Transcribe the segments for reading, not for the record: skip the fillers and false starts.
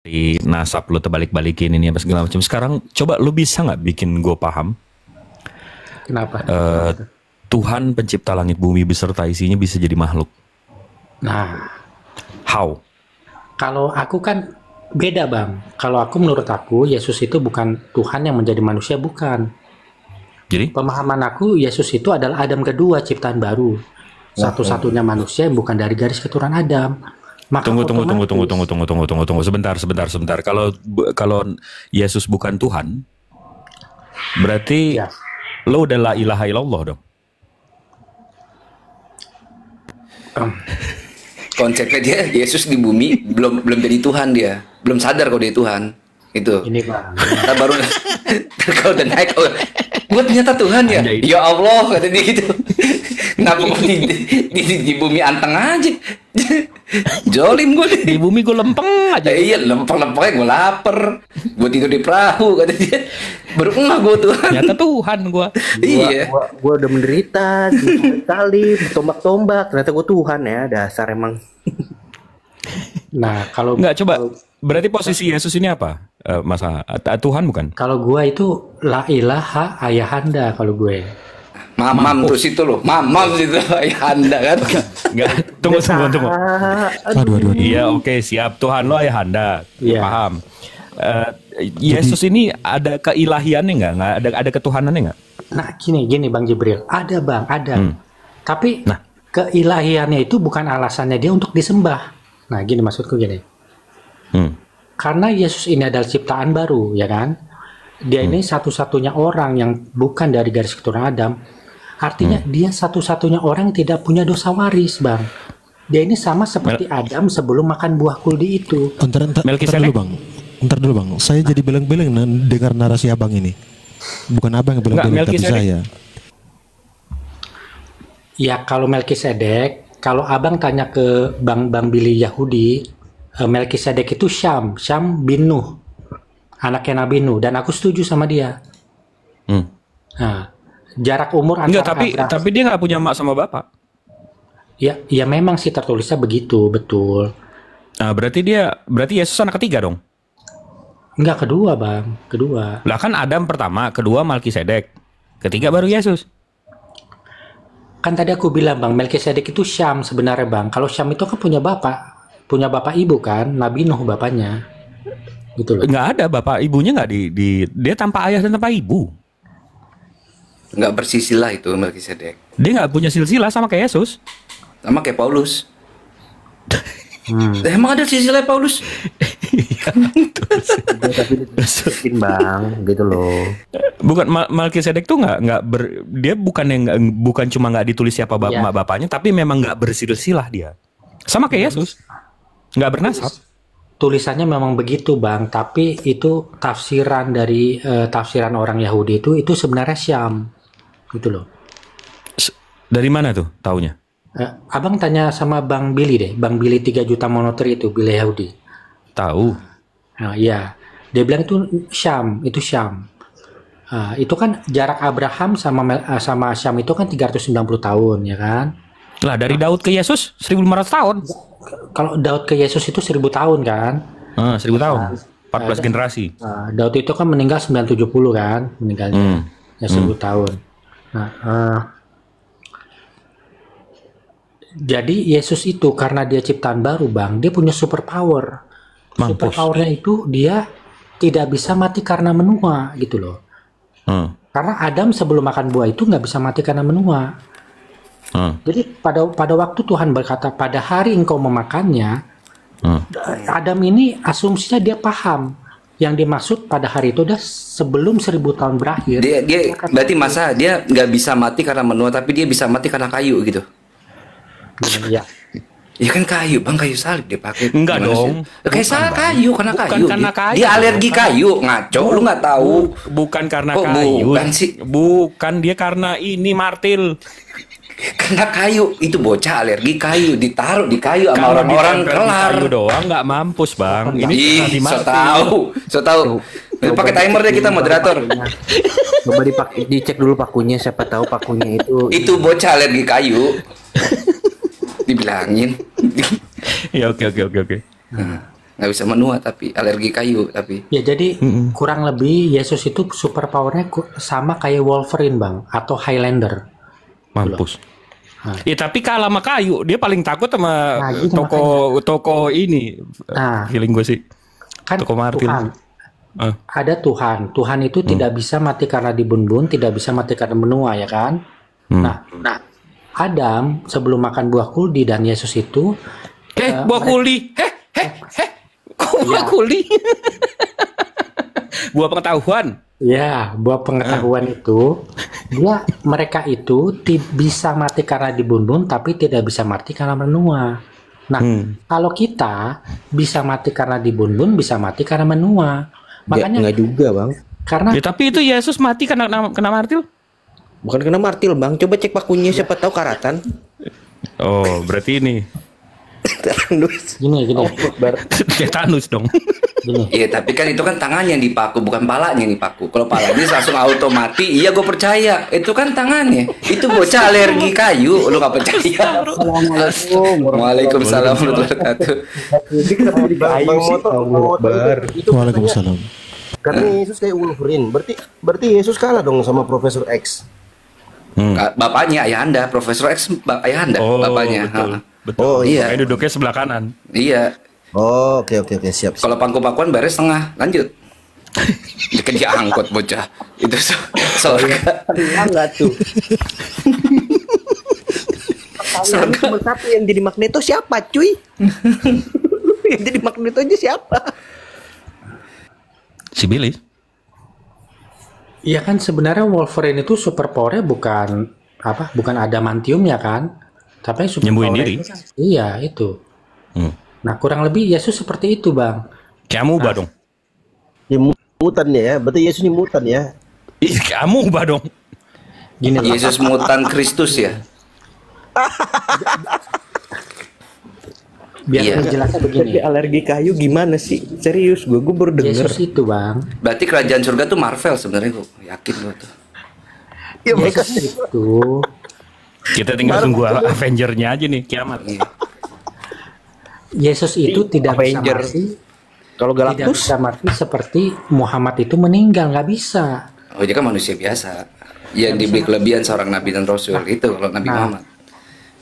di nasab lu terbalik-balikin ini apa segala macam. Sekarang coba lu bisa nggak bikin gue paham Kenapa? Tuhan pencipta langit bumi beserta isinya bisa jadi makhluk? Nah, How? kalau aku kan beda bang. Kalau aku menurut aku Yesus itu bukan Tuhan yang menjadi manusia, bukan. Jadi Pemahaman aku Yesus itu adalah Adam kedua, ciptaan baru. Satu-satunya manusia yang bukan dari garis keturunan Adam. Maka tunggu otomatis- sebentar. Kalau Yesus bukan Tuhan, berarti Ya. lo udah la ilaha illallah dong. Konsepnya dia Yesus di bumi belum jadi Tuhan, dia belum sadar kalau dia Tuhan itu. Ini bang. Ntar baru kalau udah naik, oh, gue ternyata Tuhan ya. Anjay. Ya Allah, kata dia gitu. Kenapa gue di bumi anteng aja? Jolim gue Di bumi gue lempeng aja. Iya, lempeng-lempengnya gue lapar. Gue tidur di perahu, kata dia. Baru enggak gue Tuhan. Ternyata Tuhan gue. Iya. Gua udah menderita, salib, tombak-tombak. Ternyata gue Tuhan ya, dasar emang. Nah, kalau Nggak, coba. Berarti posisi Yesus ini apa? Masa Tuhan bukan? kalau gue itu la ilaha ayahanda kalau gue. Mamam terus itu loh. Mamam itu ayahanda kan. Enggak. Tunggu. Aduh. Iya, oke, siap. Tuhan lo ayahanda. Iya. Paham. Yesus ini ada keilahiannya nggak? Ada ketuhanannya nggak? Nah, gini Bang Jibril, ada bang, ada. Tapi Nah. keilahiannya itu bukan alasannya dia untuk disembah. Nah, gini maksudku gini. Karena Yesus ini adalah ciptaan baru, ya kan? Dia ini satu-satunya orang yang bukan dari garis keturunan Adam. Artinya dia satu-satunya orang yang tidak punya dosa waris, bang. Dia ini sama seperti Adam sebelum makan buah kuldi itu. Ntar dulu bang. Saya jadi beleng-beleng dengar narasi abang ini. Bukan abang yang beleng-beleng, tapi Melkisedek. saya. Ya kalau Melkisedek, kalau abang tanya ke Bang Billy Yahudi, Melkisedek itu Syam bin Nuh, anaknya Nabi Nuh, dan aku setuju sama dia. Nah, jarak umur Enggak, antara Abraham- tapi dia nggak punya emak sama bapak. ya memang sih tertulisnya begitu, betul. Nah, berarti Yesus anak ketiga dong. Enggak, kedua bang, kedua. Lah kan Adam pertama, kedua Melkisedek, ketiga baru Yesus. Kan tadi aku bilang bang, Melkisedek itu Syam sebenarnya bang. Kalau Syam itu kan punya bapak ibu kan, Nabi Nuh bapaknya, gitu loh. Nggak ada bapak ibunya, nggak dia tanpa ayah dan tanpa ibu. Nggak bersisilah itu Melkisedek. Dia nggak punya silsilah sama kayak Yesus. Sama kayak Paulus. Emang ada silsilah Paulus? Tapi diterusin bang, gitu loh. Bukan, Melkisedek tuh dia bukan cuma nggak ditulis siapa Iya. bapaknya, tapi memang nggak bersilsilah dia. Sama kayak Yesus, nggak bernasab. Tulisannya memang begitu bang, tapi itu tafsiran dari tafsiran orang Yahudi itu sebenarnya Syam, gitu loh. Dari mana tuh taunya? Abang tanya sama Bang Billy deh, Bang Billy 3 juta monoteri itu, Billy Yahudi. Tahu. Nah, iya, dia bilang itu Syam. Itu kan jarak Abraham sama Syam itu kan 390 tahun, ya kan? Lah dari Daud ke Yesus 1500 tahun. Kalau Daud ke Yesus itu 1000 tahun kan? 1000 tahun. 14 generasi. Daud itu kan meninggal 970 kan, meninggalnya. Ya 1000 tahun. Nah, jadi Yesus itu karena dia ciptaan baru bang, dia punya super power. Mampus. Super powernya itu dia tidak bisa mati karena menua gitu loh. Karena Adam sebelum makan buah itu nggak bisa mati karena menua. Jadi pada waktu Tuhan berkata pada hari engkau memakannya, Adam ini asumsinya dia paham yang dimaksud pada hari itu udah sebelum 1000 tahun berakhir. Dia berarti masa dia nggak bisa mati karena menua, tapi dia bisa mati karena kayu gitu. Ya. Ya kan kayu, bang, kayu salib dia pakai. Enggak Gimana dong. sih? Kayak salah kayu, karena Bukan kayu. karena kayu. Dia alergi kayu, ngaco. Lu nggak tahu? Bukan karena Kok kayu. bukan sih? Bukan, dia karena ini martil. Karena kayu itu bocah alergi kayu, ditaruh di kayu sama Kalau orang-orang ditempel di kelar. kayu doang nggak mampus bang. Ini Ih, karena di so martil. tahu. Pakai timer deh kita moderator. Coba dicek dulu pakunya, siapa tahu pakunya itu. Itu bocah alergi kayu. Dibilangin. Ya oke. nggak bisa menua tapi alergi kayu tapi. Ya jadi kurang lebih Yesus itu super powernya sama kayak Wolverine bang atau Highlander. Mampus. Ya tapi kalah sama kayu, dia paling takut sama gitu toko ini. Feeling gue sih. Kan toko Martin. Tuhan. Ada Tuhan. Tuhan itu tidak bisa mati karena dibun-bun, tidak bisa mati karena menua ya kan. Nah, Adam sebelum makan buah kuldi dan Yesus itu buah kuldi. Kok buah kuldi? Buah pengetahuan. Ya, buah pengetahuan itu mereka itu bisa mati karena dibun-bun tapi tidak bisa mati karena menua. Nah, kalau kita bisa mati karena dibun-bun, bisa mati karena menua. Makanya nggak juga, Bang. Karena tapi itu Yesus mati karena kena martil. Bukan kena martil, Bang. Coba cek pakunya, siapa tahu karatan. Oh, berarti ini. Tetanus. Gini. Tetanus dong. Iya, tapi kan itu kan tangannya yang dipaku, bukan palanya yang dipaku. Kalau palanya langsung auto mati, iya gue percaya. Itu kan tangannya. Itu bocah alergi kayu, lu gak percaya. Assalamualaikum. Waalaikumsalam warahmatullahi wabarakatuh. Jadi kenapa jadi kayu sih? Waalaikumsalam. Karena Yesus kayak Wolverine. Berarti Yesus kalah dong sama Profesor X. Bapaknya Ayahanda, Profesor X Ayahanda, bapaknya. Betul. Oh iya. Kayak duduknya sebelah kanan. Iya. Oh, oke, siap. Kalau pangku-pangkuan baris tengah, lanjut. Dia angkot bocah. Itu soalnya. Enggak tuh. Pertanyaannya cuma satu, yang jadi Magneto siapa, cuy? Yang jadi Magneto aja siapa? Si Billy. Iya kan sebenarnya Wolverine itu super powernya bukan adamantium ya kan, tapi super nyembuhin power diri. Itu kan, iya itu. Nah kurang lebih Yesus seperti itu bang. Kamu ubah dong. Ini mutan ya, berarti Yesus ini mutan ya. Kamu ubah dong. Gini Yesus mutan Kristus ya. Biar Iya. penjelasan begini. Jadi alergi kayu gimana sih? Serius, gue baru denger. Yesus itu bang. Berarti kerajaan surga tuh Marvel sebenarnya, gue yakin gue tuh. Ya, Yesus itu Kita tinggal tunggu Avenger-nya aja nih, kiamat. Yesus itu tidak Avenger. bisa mati. Kalau Tidak Galactus, bisa mati seperti Muhammad itu meninggal, nggak bisa. Oh, dia kan manusia biasa. Yang diberi kelebihan seorang nabi dan rasul itu kalau Nabi Muhammad.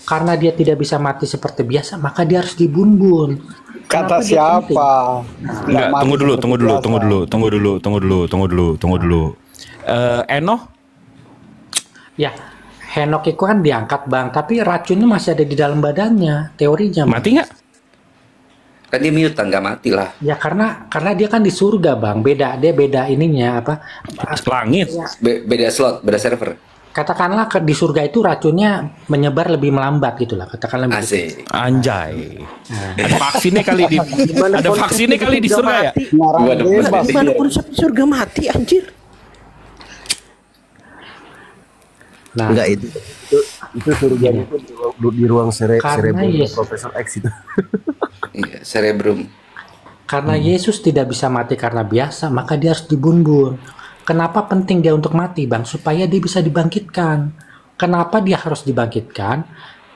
Karena dia tidak bisa mati seperti biasa, maka dia harus dibun-bun. Kata Kenapa dia penting? siapa? Enggak, mati tunggu dulu. seperti biasa. Enoh? Ya, Henok itu kan diangkat bang, tapi racunnya masih ada di dalam badannya, teorinya. Bang. Mati nggak? Kan dia mutan, nggak mati lah. Ya karena dia kan di surga bang, dia beda ininya apa? Langit. Beda slot, beda server. Katakanlah di surga itu racunnya menyebar lebih melambat gitulah, katakanlah begitu. Asik. Anjay. Ada vaksinnya kali di surga ya? Waduh, Bebas. gimana konsep surga mati, anjir? Nah, Enggak itu surga itu di ruang Karena cerebrum Yesus. Profesor X itu. Iya, cerebrum. karena Yesus tidak bisa mati karena biasa, maka dia harus dibun-bun. Kenapa penting dia untuk mati, Bang? Supaya dia bisa dibangkitkan. Kenapa dia harus dibangkitkan?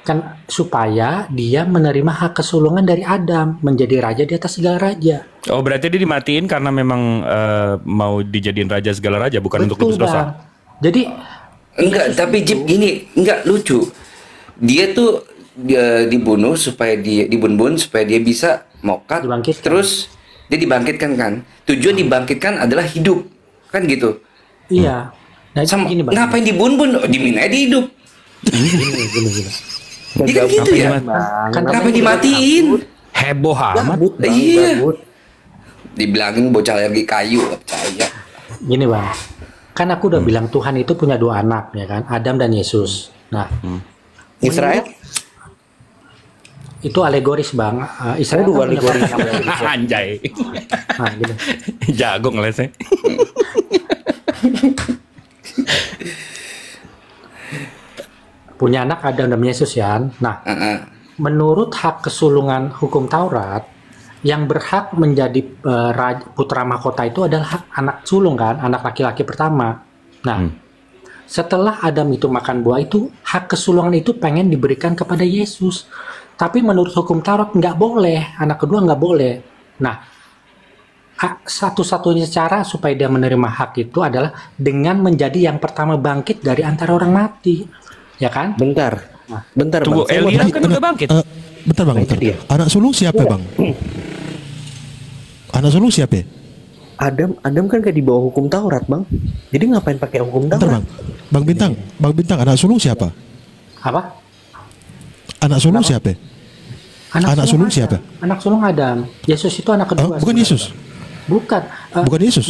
Kan supaya dia menerima hak kesulungan dari Adam, menjadi raja di atas segala raja. Oh, berarti dia dimatiin karena memang mau dijadiin raja segala raja, bukan untuk tebus Betul, dosa. Bang. Jadi Enggak, tapi Jip gini, enggak lucu. Dia tuh dibunuh supaya dia dibun-bun supaya dia bisa mokat, Dibangkitkan. terus dia dibangkitkan kan. Tujuan dibangkitkan adalah hidup, kan gitu. iya. Nah, Sama gini, Bang. ngapain dibun-bun? Oh, dimin aja di hidup. Gini. Dia kan gitu ya. Kan Ngapain dimatiin? Heboh amat. Iya. Dibilangin bocah alergi kayu, nggak percaya. Gini, Bang. Kan aku udah bilang Tuhan itu punya dua anak, ya kan? Adam dan Yesus. Nah, Israel? itu alegoris, Bang. Israel Dua kan punya alegoris. banyak- Anjay. Nah, gitu. Jago ngelesnya. Punya anak Adam dan Yesus ya. Nah, menurut hak kesulungan hukum Taurat, yang berhak menjadi putra mahkota itu adalah hak anak sulung kan, anak laki-laki pertama. Nah, setelah Adam itu makan buah itu, hak kesulungan itu pengen diberikan kepada Yesus. Tapi menurut hukum Taurat nggak boleh, anak kedua nggak boleh. Nah, satu-satunya cara supaya dia menerima hak itu adalah dengan menjadi yang pertama bangkit dari antara orang mati, ya kan? Bentar, bentar Tunggu, bang. Saya mau Elia tanya. kan udah bangkit. Bentar bang, bentar. Anak sulung siapa bang? Anak sulung siapa? Adam kan gak di bawah hukum Taurat bang. Jadi ngapain pakai hukum Bentar Taurat? bang, bang Bintang, anak sulung siapa? Apa? Anak sulung siapa? Anak sulung Adam. siapa? Anak sulung Adam. Yesus itu anak kedua. Bukan Yesus. Bukan. Bukan Yesus.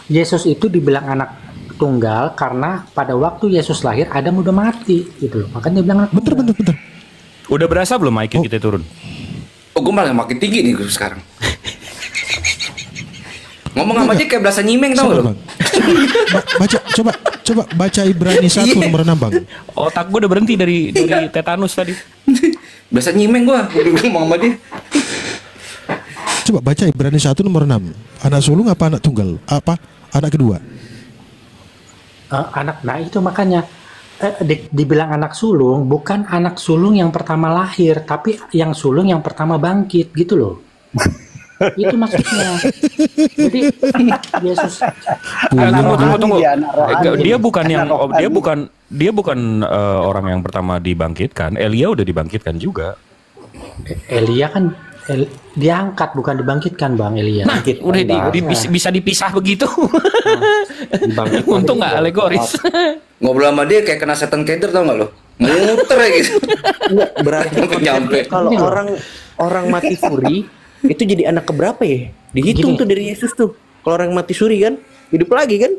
Yesus itu dibilang anak tunggal karena pada waktu Yesus lahir Adam udah mati gitu loh. Makanya dia bilang anak tunggal. Bentar. Udah berasa belum IQ kita turun? Oh, gue malah makin tinggi nih gue sekarang. Ngomong sama dia kayak berasa nyimeng tau Sabar, gak lu? bang. Coba baca Ibrani 1 Iya. nomor 6 bang. Otak gue udah berhenti dari tetanus tadi. Berasa nyimeng gue ngomong sama dia. Coba baca Ibrani 1 nomor 6. Anak sulung apa anak tunggal? Apa anak kedua? Nah itu makanya dibilang anak sulung, bukan anak sulung yang pertama lahir, tapi yang sulung yang pertama bangkit gitu loh. Itu maksudnya. Jadi Yesus Tunggu. Dia bukan orang yang pertama dibangkitkan. Elia udah dibangkitkan juga. Elia kan diangkat bukan dibangkitkan bang Elia. Udah bisa dipisah begitu. Untung nggak alegoris. Ngobrol sama dia kayak kena setan keder tau gak lo? Muter ya gitu. Enggak, berarti Nyampe. kalau orang mati suri itu jadi anak keberapa ya? Dihitung Gini. tuh dari Yesus tuh. Kalau orang mati suri kan hidup lagi kan?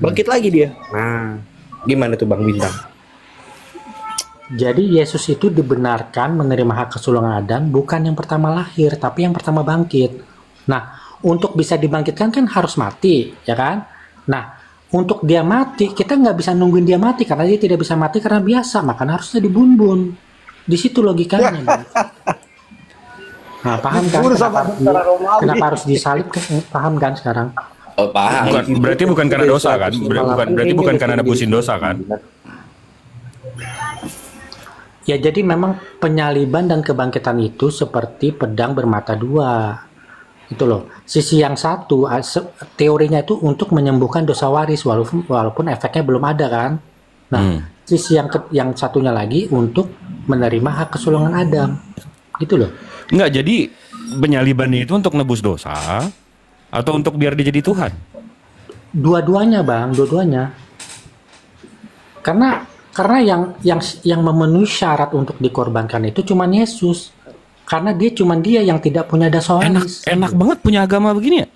Bangkit lagi dia. Nah, gimana tuh Bang Bintang? Jadi Yesus itu dibenarkan menerima hak kesulungan Adam bukan yang pertama lahir, tapi yang pertama bangkit. Nah, untuk bisa dibangkitkan kan harus mati, ya kan? Nah, untuk dia mati, kita nggak bisa nungguin dia mati karena dia tidak bisa mati karena biasa, makanya harusnya dibun-bun. Di situ logikanya, Bang. Nah, paham kan? Kenapa harus disalib? Paham kan sekarang? Oh, paham. Bukan karena dosa kan? Berarti bukan karena nebusin dosa kan? Ya jadi memang penyaliban dan kebangkitan itu seperti pedang bermata dua. Itu loh. Sisi yang satu teorinya itu untuk menyembuhkan dosa waris walaupun efeknya belum ada kan. Nah, sisi yang satunya lagi untuk menerima hak kesulungan Adam. Gitu loh. Enggak, jadi penyaliban itu untuk nebus dosa atau untuk biar dia jadi Tuhan? Dua-duanya, Bang, dua-duanya. Karena yang memenuhi syarat untuk dikorbankan itu cuma Yesus. Karena dia yang tidak punya dosa waris. Enak banget punya agama begini ya?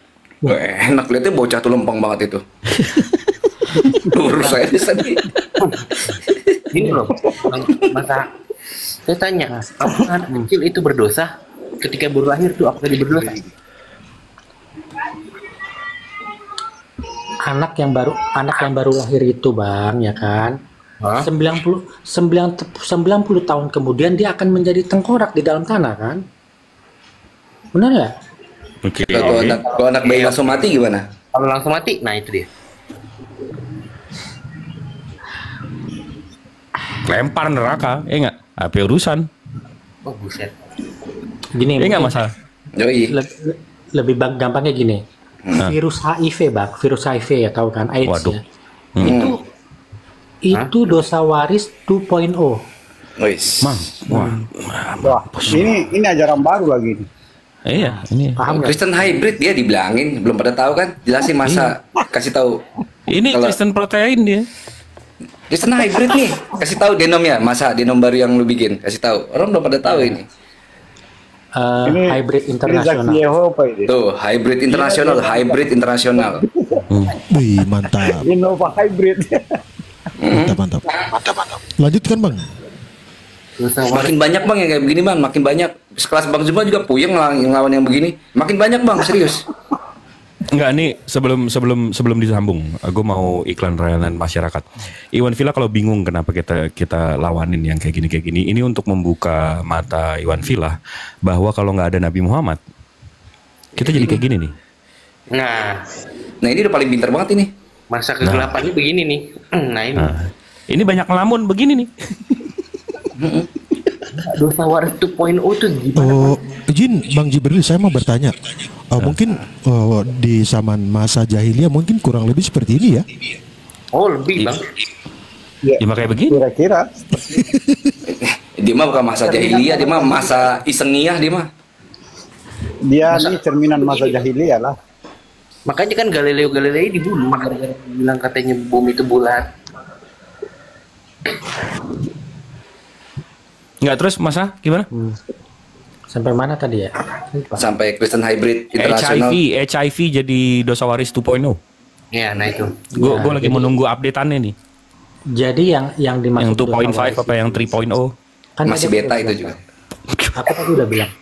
Wah, enak liatnya bocah tuh lempeng banget itu. Urus saya tadi. Gini loh, masa saya tanya, apakah anak kecil itu berdosa? Ketika baru lahir tuh apakah dia berdosa? Anak yang baru lahir itu, Bang, ya kan? 90 tahun kemudian dia akan menjadi tengkorak di dalam tanah kan? Benar ya? Oke. Kalau anak bayi langsung mati gimana? Kalau langsung mati, nah itu dia. Lempar neraka, enggak? Apa urusan? Oh buset. Gini, Enggak masalah. Yoi. lebih gampangnya gini. Virus HIV, Bang, virus HIV ya tahu kan? AIDS. Waduh. Ya. Itu dosa waris 2.0. Wis. Wah, ini ajaran baru lagi nih. Iya, ini. Paham nggak? Kristen hybrid dia dibilangin, belum pada tahu kan? Jelasin masa kasih tahu. Ini Kalau- Kristen protein dia. Kristen hybrid nih, kasih tahu denom ya, masa denom baru yang lu bikin, kasih tahu. Orang belum pada tahu ini. Hybrid internasional. Yehova ini. Tuh, hybrid internasional. Wih, mantap. Innova hybrid. Mantap. Lanjutkan bang. Makin banyak bang yang kayak begini bang, makin banyak. Sekelas Bang Zuma juga puyeng ngelawan yang begini. Makin banyak bang, serius. Enggak, nih sebelum disambung, gue mau iklan layanan masyarakat. Iwan Villa kalau bingung kenapa kita lawanin yang kayak gini, ini untuk membuka mata Iwan Villa bahwa kalau nggak ada Nabi Muhammad, kita jadi kayak gini nih. Nah ini udah paling pintar banget ini. Masa kegelapannya begini nih. Nah ini. Ini banyak ngelamun begini nih. Dosa waris 2.0 tuh gimana? Oh, izin Bang Jibril, saya mau bertanya. Mungkin di zaman masa jahiliyah mungkin kurang lebih seperti ini ya? Oh lebih bang. Ya kayak begini. Kira-kira. Dia mah bukan masa jahiliyah, dia mah masa isengiyah dia mah. Dia ini cerminan masa jahiliyah lah. Makanya kan Galileo Galilei dibunuh gara-gara bilang katanya bumi itu bulat. Nggak, terus masa gimana? Sampai mana tadi ya? Lupa. Sampai Kristen hybrid internasional. HIV jadi dosa waris 2.0. Ya, nah itu. Gue lagi menunggu update-annya nih. Jadi yang dimaksud Yang 2.5 dosa waris apa yang 3.0? kan Masih tadi beta aku itu bilang, juga. Aku tadi udah bilang.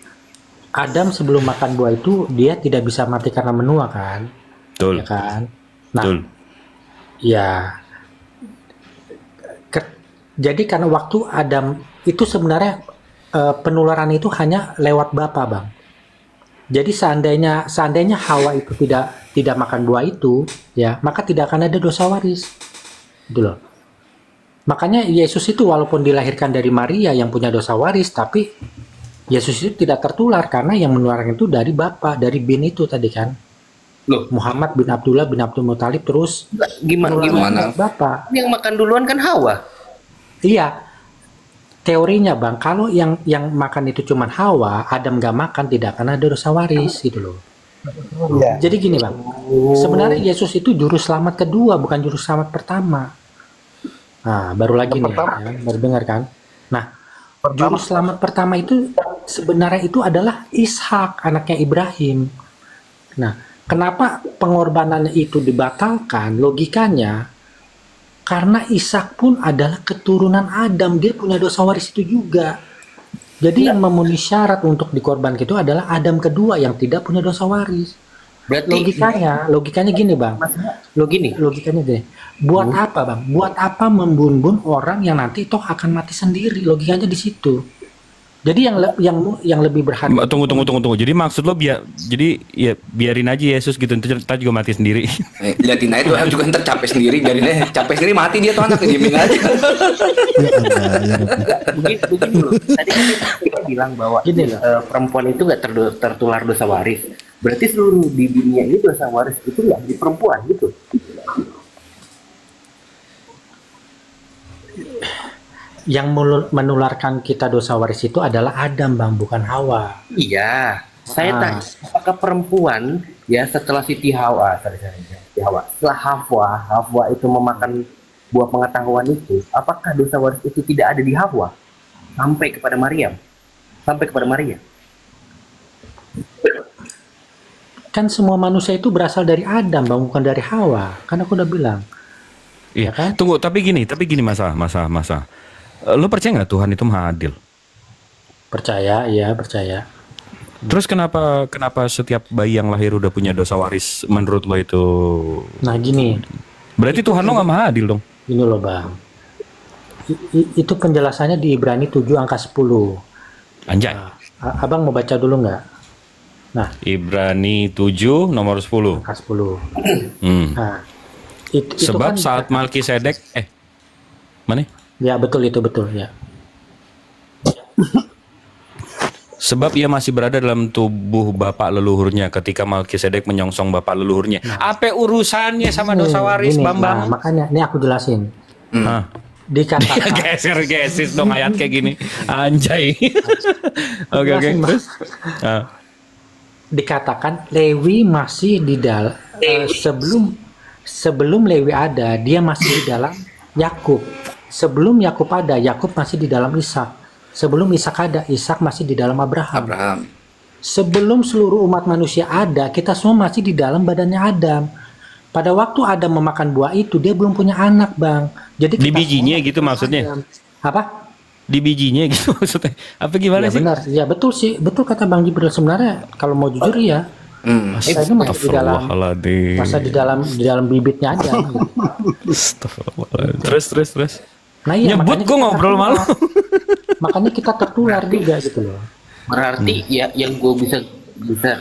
Adam sebelum makan buah itu dia tidak bisa mati karena menua kan? Betul. Ya kan? Nah, Betul. ya. Jadi karena waktu Adam itu sebenarnya penularan itu hanya lewat bapa, Bang. Jadi seandainya Hawa itu tidak makan buah itu, ya, maka tidak akan ada dosa waris. Gitu loh. Makanya Yesus itu walaupun dilahirkan dari Maria yang punya dosa waris, tapi Yesus itu tidak tertular karena yang menularkan itu dari bapa, dari bin itu tadi kan. Loh, Muhammad bin Abdullah bin Abdul Muthalib terus gimana? Bapak. Yang makan duluan kan Hawa. Iya. Teorinya Bang, kalau yang makan itu cuma Hawa, Adam gak makan tidak akan ada dosa waris gitu loh. Iya. Jadi gini Bang, sebenarnya Yesus itu juru selamat kedua, bukan juru selamat pertama. Nah, baru lagi nih, ya, baru dengar kan? Nah, juru selamat pertama itu sebenarnya itu adalah Ishak, anaknya Ibrahim. Nah, kenapa pengorbanannya itu dibatalkan? Logikanya, karena Ishak pun adalah keturunan Adam, dia punya dosa waris itu juga. Jadi yang memenuhi syarat untuk dikorbankan itu adalah Adam kedua yang tidak punya dosa waris. Berarti Logikanya gini Bang. Logikanya gini. Buat apa Bang? Buat apa membun orang yang nanti toh akan mati sendiri? Logikanya di situ. Jadi yang lebih berharga. Tunggu. Jadi maksud lo biarin aja Yesus gitu, ntar juga mati sendiri. Liatin aja tuh orang juga ntar capek sendiri, biarin capek sendiri mati dia tuh anak diemin aja. Mungkin dulu. Tadi kan kita bilang bahwa perempuan itu nggak tertular dosa waris. Berarti seluruh di dunia ini dosa waris itu nggak di perempuan gitu. Yang menularkan kita dosa waris itu adalah Adam Bang, bukan Hawa. Iya. Saya tanya, apakah perempuan ya setelah Siti Hawa, setelah Hawa itu memakan buah pengetahuan itu, apakah dosa waris itu tidak ada di Hawa sampai kepada Maryam? Kan semua manusia itu berasal dari Adam Bang, bukan dari Hawa. Kan aku udah bilang. Iya. Ya kan? Tunggu, tapi gini masa. Lo percaya nggak Tuhan itu maha adil? Percaya, iya percaya. Terus kenapa setiap bayi yang lahir udah punya dosa waris menurut lo itu? Nah gini. Berarti Tuhan lo nggak maha adil dong? Ini loh Bang. Itu penjelasannya di Ibrani 7 angka 10. Anjay. Abang mau baca dulu nggak? Nah. Ibrani 7 nomor 10. Angka 10. Nah. Sebab kan, saat Malkisedek mana? Ya betul ya. Sebab ia masih berada dalam tubuh bapak leluhurnya ketika Malkisedek menyongsong bapak leluhurnya. Apa urusannya sama dosa waris, Bambang? Nah, makanya ini aku jelasin. Dikatakan geser dong ayat kayak gini. Anjay. Oke. Terus dikatakan Lewi masih di dalam sebelum Lewi ada, dia masih di dalam Yakub. Sebelum Yakub ada, Yakub masih di dalam Ishak. Sebelum Ishak ada, Ishak masih di dalam Abraham. Sebelum seluruh umat manusia ada, kita semua masih di dalam badannya Adam. Pada waktu Adam memakan buah itu, dia belum punya anak, Bang. Jadi di bijinya gitu maksudnya? Adam. Apa? Di bijinya gitu maksudnya? Apa gimana sih? Benar, ya betul sih. Betul kata Bang Jibril, sebenarnya kalau mau jujur ya. Saya itu masih di dalam bibitnya aja. Gitu. Terus. Nah, iya, nyebut gue ngobrol malu. Makanya kita tertular juga gitu loh. Berarti ya yang gue bisa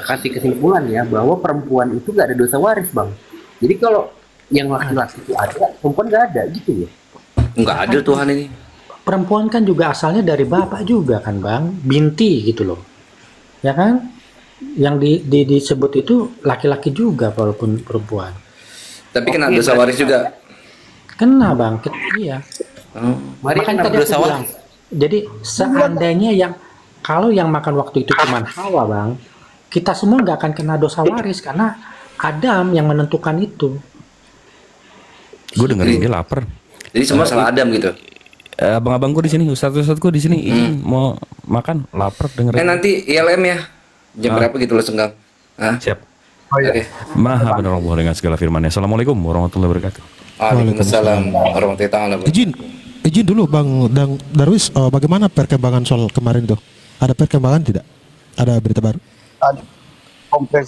kasih kesimpulan ya bahwa perempuan itu gak ada dosa waris Bang. Jadi kalau yang laki-laki itu ada, perempuan gak ada gitu ya? Nggak ada Tuhan ini. perempuan kan juga asalnya dari bapak juga kan bang, binti gitu loh, ya kan? Yang disebut itu laki-laki juga walaupun perempuan. Tapi kena dosa waris juga. Kena bang, iya. Maria Makanya kena tadi aku dosa bilang, waris. jadi seandainya kalau yang makan waktu itu cuma Hawa bang, kita semua nggak akan kena dosa waris karena Adam yang menentukan itu. Gue dengerin dia lapar. Jadi semua salah Adam gitu. Abang-abangku di sini, ustadz-ustadzku di sini, izin mau makan, lapar dengerin. Nanti ILM ya. Jam berapa gitu lo senggang? Siap. Oke. Maha benar Allah dengan segala firman-Nya. Assalamualaikum warahmatullahi wabarakatuh. Waalaikumsalam warahmatullahi wabarakatuh. Izin dulu Bang Darwis, bagaimana perkembangan soal kemarin tuh? Ada perkembangan tidak? Ada berita baru? Kompres